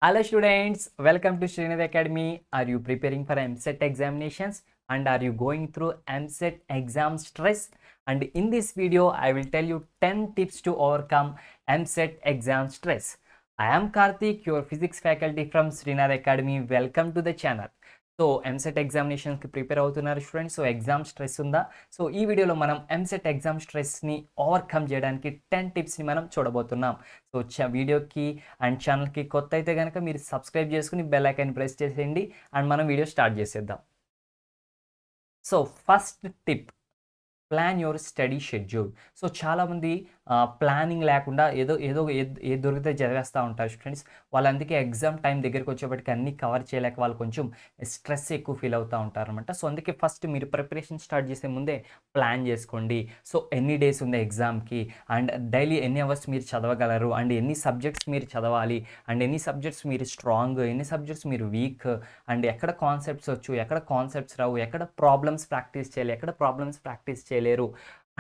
Hello students, welcome to Srinath Academy. Are you preparing for MCET examinations and are you going through MCET exam stress? And in this video, I will tell you 10 tips to overcome MCET exam stress. I am Karthik, your physics faculty from Srinath Academy. Welcome to the channel. So EAMCET ఎగ్జామినేషన్కి prepare అవుతున్నారు students. So exam stress ఉందా? So ఈ వీడియోలో మనం EAMCET exam స్ట్రెస్ని overcome చేయడానికి 10 టిప్స్ని మనం చూడబోతున్నాం. సో వీడియోకి అండ్ ఛానల్కి కొత్త అయితే కనుక మీరు సబ్స్క్రైబ్ చేసుకుని బెల్ ఐకాన్ ప్రెస్ చేసేయండి అండ్ మనం వీడియో స్టార్ట్ చేసేద్దాం. So first tip, plan your study schedule. So చాలామంది ప్లానింగ్ లేకుండా ఏది దొరికితే చదివేస్తూ ఉంటారు స్టూడెంట్స్. వాళ్ళు అందుకే ఎగ్జామ్ టైం దగ్గరికి వచ్చేప్పటికి అన్నీ కవర్ చేయలేక వాళ్ళు కొంచెం స్ట్రెస్ ఎక్కువ ఫీల్ అవుతూ ఉంటారు అనమాట. సో అందుకే ఫస్ట్ మీరు ప్రిపరేషన్ స్టార్ట్ చేసే ముందే ప్లాన్ చేసుకోండి. సో ఎన్ని డేస్ ఉంది ఎగ్జామ్కి అండ్ డైలీ ఎన్ని అవర్స్ మీరు చదవగలరు అండ్ ఎన్ని సబ్జెక్ట్స్ మీరు చదవాలి అండ్ ఎన్ని సబ్జెక్ట్స్ మీరు స్ట్రాంగ్, ఎన్ని సబ్జెక్ట్స్ మీరు వీక్ అండ్ ఎక్కడ కాన్సెప్ట్స్ వచ్చు, ఎక్కడ కాన్సెప్ట్స్ రావు, ఎక్కడ ప్రాబ్లమ్స్ ప్రాక్టీస్ చేయాలి, ఎక్కడ ప్రాబ్లమ్స్ ప్రాక్టీస్ చేయలేరు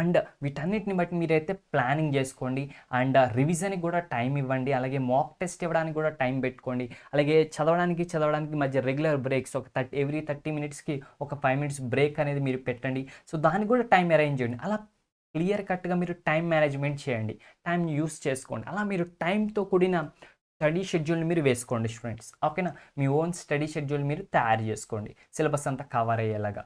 అండ్ వీటన్నిటిని బట్టి మీరైతే ప్లానింగ్ చేసుకోండి. అండ్ రివిజన్కి కూడా టైం ఇవ్వండి, అలాగే మాక్ టెస్ట్ ఇవ్వడానికి కూడా టైం పెట్టుకోండి. అలాగే చదవడానికి మధ్య రెగ్యులర్ బ్రేక్స్ ఒక ఎవ్రీ 30 మినిట్స్కి ఒక 5 మినిట్స్ బ్రేక్ అనేది మీరు పెట్టండి. సో దానికి కూడా టైం అరేంజ్ చేయండి. అలా క్లియర్ కట్గా మీరు టైం మేనేజ్మెంట్ చేయండి, టైం యూస్ చేసుకోండి. అలా మీరు టైంతో కూడిన స్టడీ షెడ్యూల్ని మీరు వేసుకోండి స్టూడెంట్స్. ఓకేనా? మీ ఓన్ స్టడీ షెడ్యూల్ మీరు తయారు చేసుకోండి సిలబస్ అంతా కవర్ అయ్యేలాగా.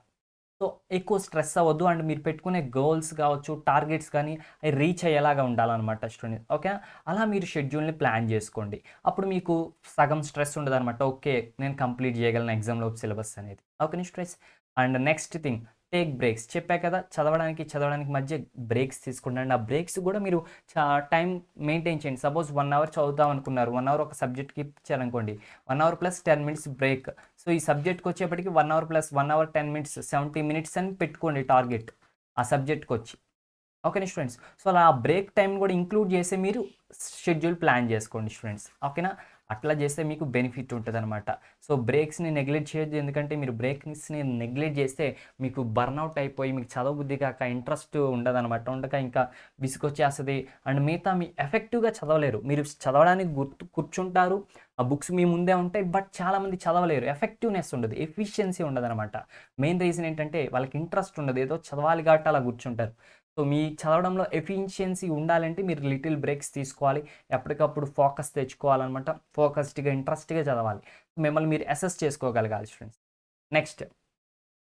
సో ఎక్కువ స్ట్రెస్ అవ్వద్దు అండ్ మీరు పెట్టుకునే గోల్స్ కావచ్చు, టార్గెట్స్ కానీ అవి రీచ్ అయ్యేలాగా ఉండాలన్నమాట స్టూడెంట్. ఓకే, అలా మీరు షెడ్యూల్ని ప్లాన్ చేసుకోండి. అప్పుడు మీకు సగం స్ట్రెస్ ఉండదు అనమాట. ఓకే, నేను కంప్లీట్ చేయగలను ఎగ్జామ్లో సిలబస్ అనేది. Okay stress. And next thing, take breaks. చెప్పా కదా, చదవడానికి మధ్య బ్రేక్స్ తీసుకోండి. ఆ బ్రేక్స్ కూడా మీరు టైం మెయింటైన్ చేయండి. సపోజ్ 1 అవర్ చదువుతాం అనుకున్నారు, 1 అవర్ ఒక సబ్జెక్ట్కి ఇచ్చారనుకోండి, 1 hour plus 10 minutes break. So ఈ సబ్జెక్ట్కి వచ్చేప్పటికి 1 hour plus 1 hour 10 minutes 70 minutes అని పెట్టుకోండి టార్గెట్ ఆ సబ్జెక్ట్కి వచ్చి. ఓకేనా స్టూడెంట్స్? సో అలా బ్రేక్ టైం కూడా ఇంక్లూడ్ చేసి మీరు షెడ్యూల్ ప్లాన్ చేసుకోండి స్టూడెంట్స్. ఓకేనా? అట్లా చేస్తే మీకు బెనిఫిట్ ఉంటుంది అనమాట. సో బ్రేక్స్ని నెగ్లెక్ట్ చేయొద్దు, ఎందుకంటే మీరు బ్రేక్స్ని నెగ్లెక్ట్ చేస్తే మీకు బర్న్అవుట్ అయిపోయి మీకు చదవబుద్ధి కాక ఇంట్రెస్ట్ ఉండదనమాట. ఉండక ఇంకా విసుగొచ్చేస్తుంది అండ్ మిగతా మీ ఎఫెక్టివ్గా చదవలేరు. మీరు చదవడానికి కూర్చుంటారు, ఆ బుక్స్ మీ ముందే ఉంటాయి, బట్ చాలామంది చదవలేరు. ఎఫెక్టివ్నెస్ ఉండదు, ఎఫిషియన్సీ ఉండదు అనమాట. మెయిన్ రీజన్ ఏంటంటే వాళ్ళకి ఇంట్రెస్ట్ ఉండదు, ఏదో చదవాలి కాబట్టి అలా కూర్చుంటారు. సో మీ చదవడంలో ఎఫిషియన్సీ ఉండాలంటే మీరు లిటిల్ బ్రేక్స్ తీసుకోవాలి, ఎప్పటికప్పుడు ఫోకస్ తెచ్చుకోవాలన్నమాట. ఫోకస్డ్గా ఇంట్రెస్ట్గా చదవాలి, మిమ్మల్ని మీరు అసెస్ చేసుకోగలగాలి students. Next,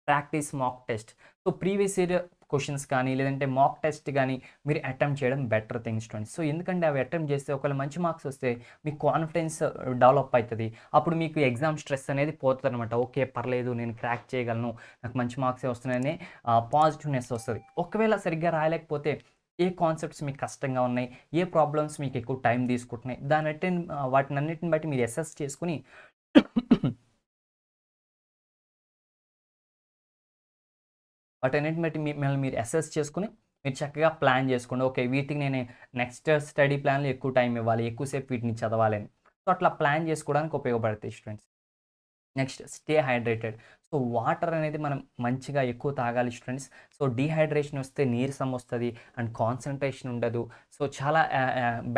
practice mock test. So previous year questions కానీ లేదంటే మాక్ టెస్ట్ కానీ మీరు అటెంప్ట్ చేయడం బెటర్ థింగ్ స్టూడెంట్స్. సో ఎందుకంటే అవి అటెంప్ట్ చేస్తే ఒకవేళ మంచి మార్క్స్ వస్తే మీ కాన్ఫిడెన్స్ డెవలప్ అవుతుంది. అప్పుడు మీకు ఎగ్జామ్ స్ట్రెస్ అనేది పోతుంది అనమాట. ఓకే, పర్లేదు, నేను క్రాక్ చేయగలను, నాకు మంచి మార్క్సే వస్తున్నాయని పాజిటివ్నెస్ వస్తుంది. ఒకవేళ సరిగ్గా రాయలేకపోతే ఏ కాన్సెప్ట్స్ మీకు కష్టంగా ఉన్నాయి, ఏ ప్రాబ్లమ్స్ మీకు ఎక్కువ టైం తీసుకుంటున్నాయి, వాటినన్నిటిని బట్టి మీరు అసెస్ చేసుకుని వాటన్నిటిని బట్టి మిమ్మల్ని మీరు అసెస్ చేసుకుని మీరు చక్కగా ప్లాన్ చేసుకోండి. ఓకే, వీటికి నేను నెక్స్ట్ స్టడీ ప్లాన్లో ఎక్కువ టైం ఇవ్వాలి, ఎక్కువసేపు వీటిని చదవాలని. సో అట్లా ప్లాన్ చేసుకోవడానికి ఉపయోగపడతాయి students. Next, stay hydrated. So water అనేది మనం మంచిగా ఎక్కువ తాగాలి స్టూడెంట్స్. సో డీహైడ్రేషన్ వస్తే నీరసం వస్తుంది అండ్ కాన్సన్ట్రేషన్ ఉండదు. సో చాలా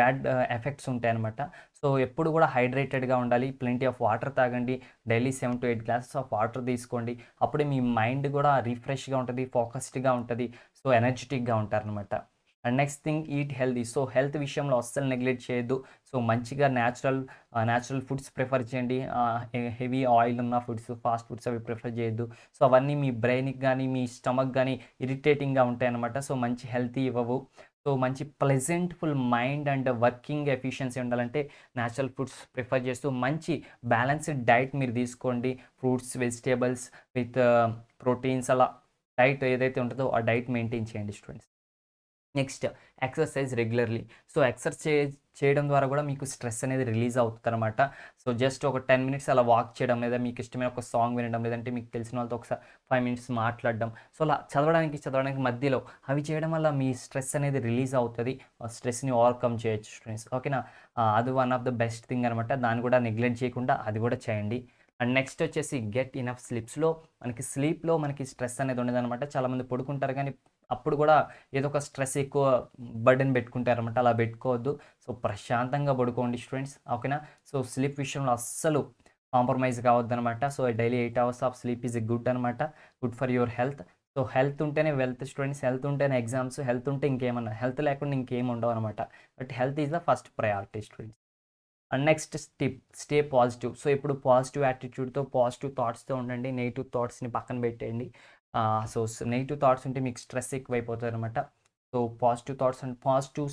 బ్యాడ్ ఎఫెక్ట్స్ ఉంటాయి అనమాట. సో ఎప్పుడు కూడా హైడ్రేటెడ్గా ఉండాలి, ప్లెంటీ ఆఫ్ వాటర్ తాగండి, daily 7 to 8 glasses of water తీసుకోండి. అప్పుడే మీ మైండ్ కూడా రిఫ్రెష్గా ఉంటుంది, ఫోకస్డ్గా ఉంటుంది, సో ఎనర్జెటిక్గా ఉంటారనమాట. And next thing, eat healthy. So health విషయంలో అస్సలు నెగ్లెక్ట్ చేయొద్దు. సో మంచిగా న్యాచురల్ ఫుడ్స్ ప్రిఫర్ చేయండి. హెవీ ఆయిల్ ఉన్న ఫుడ్స్, ఫాస్ట్ ఫుడ్స్ అవి ప్రిఫర్ చేయొద్దు. సో అవన్నీ మీ బ్రెయిన్కి కానీ మీ స్టమక్ కానీ ఇరిటేటింగ్గా ఉంటాయన్నమాట. సో మంచి హెల్తీ ఇవ్వవు. సో మంచి ప్లెజెంట్ఫుల్ మైండ్ అండ్ వర్కింగ్ ఎఫిషియన్సీ ఉండాలంటే న్యాచురల్ ఫుడ్స్ ప్రిఫర్ చేస్తూ మంచి బ్యాలెన్స్డ్ డైట్ మీరు తీసుకోండి. ఫ్రూట్స్, వెజిటేబుల్స్ విత్ ప్రోటీన్స్, అలా డైట్ ఏదైతే ఉంటుందో ఆ డైట్ మెయింటైన్ చేయండి students. Next, exercise regularly. So exercise చేయడం ద్వారా కూడా మీకు స్ట్రెస్ అనేది రిలీజ్ అవుతుంది అనమాట. సో జస్ట్ ఒక 10 మినిట్స్ అలా వాక్ చేయడం, లేదా మీకు ఇష్టమైన ఒక సాంగ్ వినడం, లేదంటే మీకు తెలిసిన వాళ్ళతో ఒకసారి 5 మినిట్స్ మాట్లాడడం. సో అలా చదవడానికి మధ్యలో అవి చేయడం వల్ల మీ స్ట్రెస్ అనేది రిలీజ్ అవుతుంది, స్ట్రెస్ని ఓవర్కమ్ చేయొచ్చు స్టూడెంట్స్. ఓకేనా? అది one of the best thing అనమాట. దాన్ని కూడా నెగ్లెక్ట్ చేయకుండా అది కూడా చేయండి. అండ్ నెక్స్ట్ వచ్చేసి గెట్ ఇనఫ్ స్లీప్స్లో మనకి స్లీప్లో మనకి స్ట్రెస్ అనేది ఉండదన్నమాట. చాలామంది పడుకుంటారు కానీ అప్పుడు కూడా ఏదో ఒక స్ట్రెస్ ఎక్కువ బర్డెన్ పెట్టుకుంటారనమాట. అలా పెట్టుకోవద్దు. సో ప్రశాంతంగా పడుకోండి స్టూడెంట్స్, ఓకేనా. సో స్లీప్ విషయంలో అస్సలు కాంప్రమైజ్ కావద్దనమాట. So daily 8 hours of sleep is good అనమాట, good for your health. So health ఉంటేనే వెల్త్ స్టూడెంట్స్, హెల్త్ ఉంటేనే ఎగ్జామ్స్, హెల్త్ ఉంటే ఇంకేమన్నా, హెల్త్ లేకుండా ఇంకేం ఉండవు అనమాట. But health is the first priority students. And next tip, stay positive. So ఇప్పుడు పాజిటివ్ యాటిట్యూడ్తో, పాజిటివ్ థాట్స్తో ఉండండి. నెగిటివ్ థాట్స్ని పక్కన పెట్టేయండి. సో నెగిటివ్ థాట్స్ ఉంటే మీకు స్ట్రెస్ ఎక్కువైపోతుంది అనమాట. So positive thoughts and positive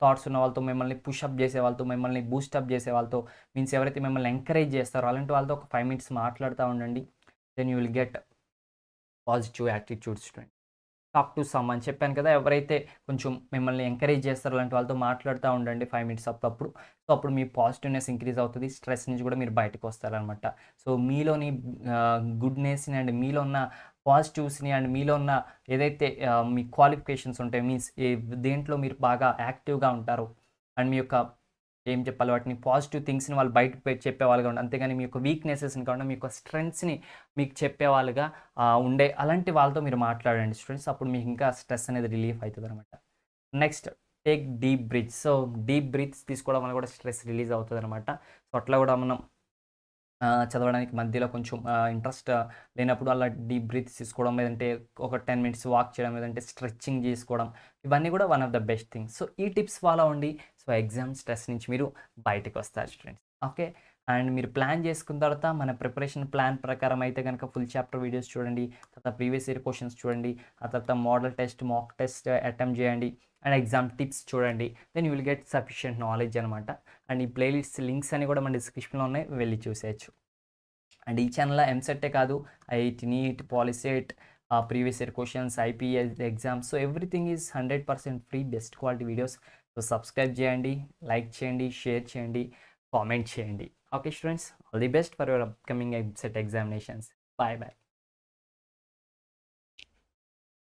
thoughts ఉన్న వాళ్ళతో, మిమ్మల్ని పుషప్ చేసే వాళ్ళతో, మిమ్మల్ని బూస్టప్ చేసే వాళ్ళతో, మీన్స్ ఎవరైతే మిమ్మల్ని ఎంకరేజ్ చేస్తారో అలాంటి వాళ్ళతో ఒక 5 minutes మాట్లాడుతూ ఉండండి. Then you will get positive attitude student. Talk to someone, చెప్పాను కదా, ఎవరైతే కొంచెం మిమ్మల్ని ఎంకరేజ్ చేస్తారో అలాంటి వాళ్ళతో మాట్లాడుతూ ఉండండి 5 minutes అప్పుడప్పుడు. సో అప్పుడు మీ పాజిటివ్నెస్ ఇంక్రీజ్ అవుతుంది, స్ట్రెస్ నుంచి కూడా మీరు బయటకు వస్తారనమాట. సో మీలోని గుడ్నెస్ని అండ్ మీలో ఉన్న పాజిటివ్స్ని అండ్ మీలో ఉన్న ఏదైతే మీ క్వాలిఫికేషన్స్ ఉంటాయి, మీన్స్ దేంట్లో మీరు బాగా యాక్టివ్గా ఉంటారు అండ్ మీ యొక్క ఏం చెప్పాలి, వాటిని పాజిటివ్ థింగ్స్ని వాళ్ళు బయట చెప్పేవాళ్ళుగా ఉండాలి. అంతేగాని మీ యొక్క వీక్నెసెస్ని కాకుండా మీ యొక్క స్ట్రెంగ్త్స్ని మీకు చెప్పేవాళ్ళుగా ఉండే అలాంటి వాళ్ళతో మీరు మాట్లాడండి స్టూడెంట్స్. అప్పుడు మీకు ఇంకా స్ట్రెస్ అనేది రిలీఫ్ అవుతుంది అనమాట. Next, take deep breaths. So deep breaths తీసుకోవడం వల్ల కూడా స్ట్రెస్ రిలీజ్ అవుతుంది అనమాట. సో అట్లా కూడా మనం చదవడానికి మధ్యలో కొంచెం ఇంట్రెస్ట్ లేనప్పుడు అలా డీప్ బ్రీత్స్ తీసుకోవడం, లేదంటే ఒక 10 minutes వాక్ చేయడం, లేదంటే స్ట్రెచ్చింగ్ చేసుకోవడం, ఇవన్నీ కూడా one of the best things. So ఈ టిప్స్ ఫాలో అవ్వండి. సో ఎగ్జామ్ స్ట్రెస్ నుంచి మీరు బయటకు వస్తారు స్టూడెంట్స్, ఓకే. అండ్ మీరు ప్లాన్ చేసుకున్న తర్వాత మన ప్రిపరేషన్ ప్లాన్ ప్రకారం అయితే కనుక ఫుల్ చాప్టర్ వీడియోస్ చూడండి, తర్వాత ప్రీవియస్ ఇయర్ క్వశ్చన్స్ చూడండి, ఆ తర్వాత model test, mock test attempt చేయండి, అండ్ ఎగ్జామ్ టిప్స్ చూడండి. Then you will get sufficient knowledge అనమాట. అండ్ ఈ ప్లేలిస్ట్ లింక్స్ అని కూడా మన డిస్క్రిప్షన్లో ఉన్నాయి, వెళ్ళి చూసేయచ్చు. అండ్ ఈ ఛానల్లో ఎంసెట్టే కాదు, IIT, NEET, POLYCET, previous year questions, IPS exams, so everything is 100% free, best quality videos. So subscribe చేయండి, లైక్ చేయండి, షేర్ చేయండి, కామెంట్ చేయండి. Okay students, all the best for your upcoming EAMCET examinations. Bye bye.